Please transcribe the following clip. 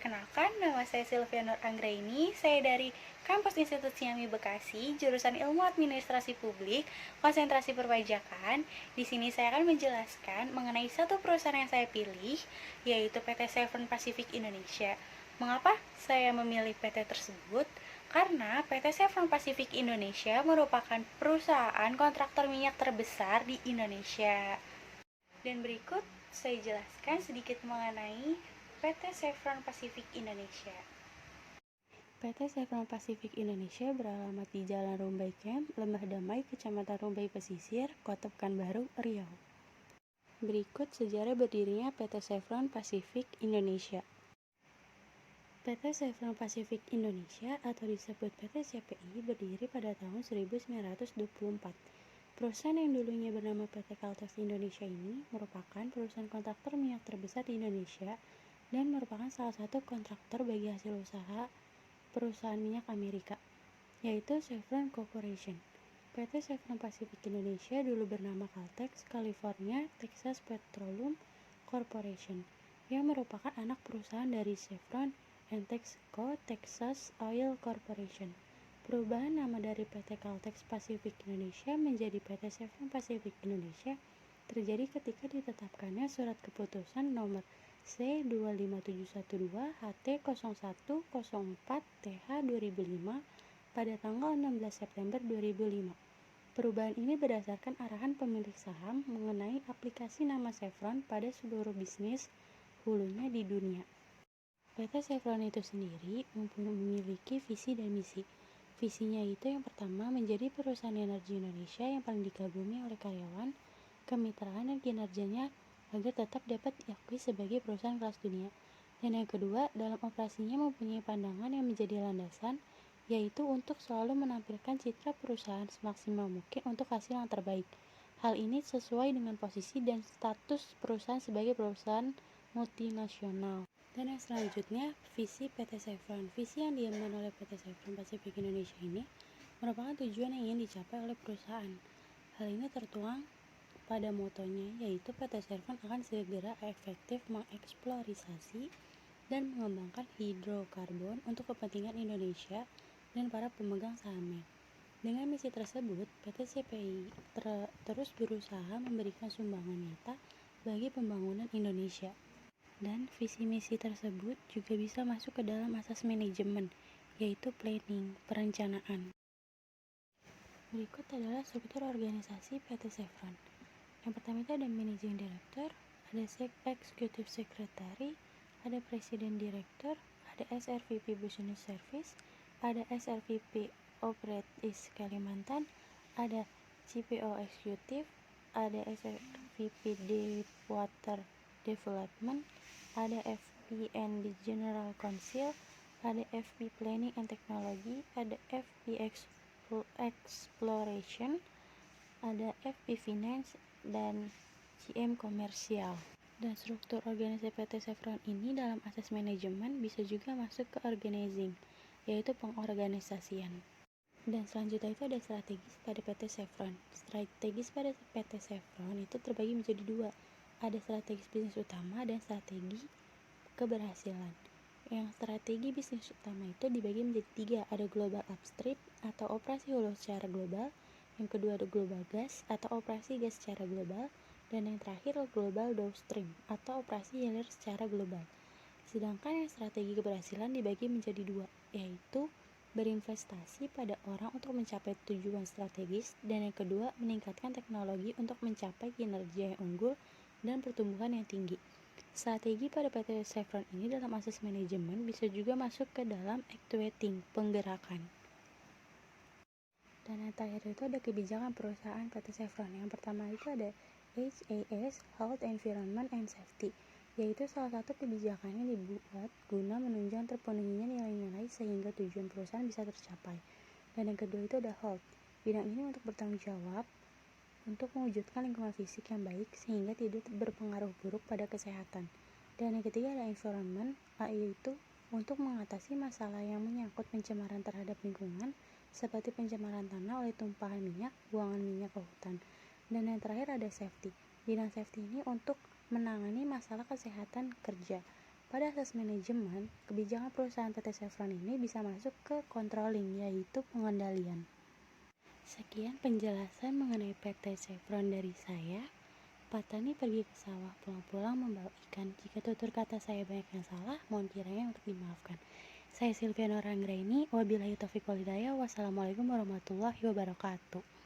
Perkenalkan, nama saya Sylvia Nur Anggraini. Saya dari Kampus Institut Siami Bekasi, jurusan Ilmu Administrasi Publik, konsentrasi perpajakan. Di sini saya akan menjelaskan mengenai satu perusahaan yang saya pilih, yaitu PT Chevron Pacific Indonesia. Mengapa saya memilih PT tersebut? Karena PT Chevron Pacific Indonesia merupakan perusahaan kontraktor minyak terbesar di Indonesia. Dan berikut saya jelaskan sedikit mengenai PT Chevron Pacific Indonesia. PT Chevron Pacific Indonesia beralamat di Jalan Rumbai Camp, Lembah Damai, Kecamatan Rumbai Pesisir, Kota Pekanbaru, Riau. Berikut sejarah berdirinya PT Chevron Pacific Indonesia. PT Chevron Pacific Indonesia atau disebut PT CPI berdiri pada tahun 1924. Perusahaan yang dulunya bernama PT Caltex Indonesia ini merupakan perusahaan kontraktor minyak terbesar di Indonesia dan merupakan salah satu kontraktor bagi hasil usaha perusahaan minyak Amerika, yaitu Chevron Corporation. PT Chevron Pacific Indonesia dulu bernama Caltex California Texas Petroleum Corporation, yang merupakan anak perusahaan dari Chevron and Texaco Texas Oil Corporation. Perubahan nama dari PT Caltex Pacific Indonesia menjadi PT Chevron Pacific Indonesia terjadi ketika ditetapkannya Surat Keputusan Nomor C25771HT0104TH2005 pada tanggal 16 September 2005. Perubahan ini berdasarkan arahan pemilik saham mengenai aplikasi nama Chevron pada seluruh bisnis hulunya di dunia. PT Chevron itu sendiri memiliki visi dan misi. Visinya itu yang pertama menjadi perusahaan energi Indonesia yang paling dikagumi oleh karyawan, kemitraan dan kinerjanya agar tetap dapat diakui sebagai perusahaan kelas dunia. Dan yang kedua, dalam operasinya mempunyai pandangan yang menjadi landasan, yaitu untuk selalu menampilkan citra perusahaan semaksimal mungkin untuk hasil yang terbaik. Hal ini sesuai dengan posisi dan status perusahaan sebagai perusahaan multinasional. Dan yang selanjutnya, visi PT Chevron. Visi yang diemban oleh PT Chevron Pacific Indonesia ini merupakan tujuan yang ingin dicapai oleh perusahaan. Hal ini tertuang pada motonya, yaitu PT Chevron akan segera efektif mengeksplorasi dan mengembangkan hidrokarbon untuk kepentingan Indonesia dan para pemegang sahamnya. Dengan misi tersebut, PT CPI terus berusaha memberikan sumbangan nyata bagi pembangunan Indonesia. Dan visi misi tersebut juga bisa masuk ke dalam asas manajemen, yaitu planning, perencanaan. Berikut adalah struktur organisasi PT Chevron. Yang pertama itu ada Managing Director, ada Executive Secretary, ada Presiden Director, ada SRVP Business Service, ada SRVP Operations Kalimantan, ada CPO Executive, ada SRVP Deepwater Development, ada FP&D General Counsel, ada FP Planning and Technology, ada FP Exploration, ada FP Finance, dan GM Komersial. Dan struktur organisasi PT Chevron ini dalam asas manajemen bisa juga masuk ke organizing, yaitu pengorganisasian. Dan selanjutnya itu ada strategis pada PT Chevron. Strategis pada PT Chevron itu terbagi menjadi dua. Ada strategis bisnis utama dan strategi keberhasilan. Yang strategi bisnis utama itu dibagi menjadi tiga. Ada global upstream atau operasi hulu secara global. Yang kedua ada global gas atau operasi gas secara global, dan yang terakhir global downstream atau operasi hilir secara global. Sedangkan yang strategi keberhasilan dibagi menjadi dua, yaitu berinvestasi pada orang untuk mencapai tujuan strategis, dan yang kedua meningkatkan teknologi untuk mencapai kinerja yang unggul dan pertumbuhan yang tinggi. Strategi pada PT Chevron ini dalam asas manajemen bisa juga masuk ke dalam actuating, penggerakan. Dan yang terakhir itu ada kebijakan perusahaan PT Chevron. Yang pertama itu ada HAS, Health, Environment, and Safety, yaitu salah satu kebijakan yang dibuat guna menunjang terpenuhinya nilai-nilai sehingga tujuan perusahaan bisa tercapai. Dan yang kedua itu ada Health. Bidang ini untuk bertanggung jawab untuk mewujudkan lingkungan fisik yang baik sehingga tidak berpengaruh buruk pada kesehatan. Dan yang ketiga ada Environment, yaitu untuk mengatasi masalah yang menyangkut pencemaran terhadap lingkungan seperti pencemaran tanah oleh tumpahan minyak, buangan minyak ke hutan. Dan yang terakhir ada Safety. Bidang safety ini untuk menangani masalah kesehatan kerja. Pada asas manajemen, kebijakan perusahaan PT Chevron ini bisa masuk ke controlling, yaitu pengendalian. Sekian penjelasan mengenai PT Chevron dari saya. Petani pergi ke sawah, pulang-pulang membawa ikan. Jika tutur kata saya banyak yang salah, mohon kiranya untuk dimaafkan. Saya Silviana Ranggraini, wabillahi taufiq wal hidayah. Wassalamualaikum warahmatullahi wabarakatuh.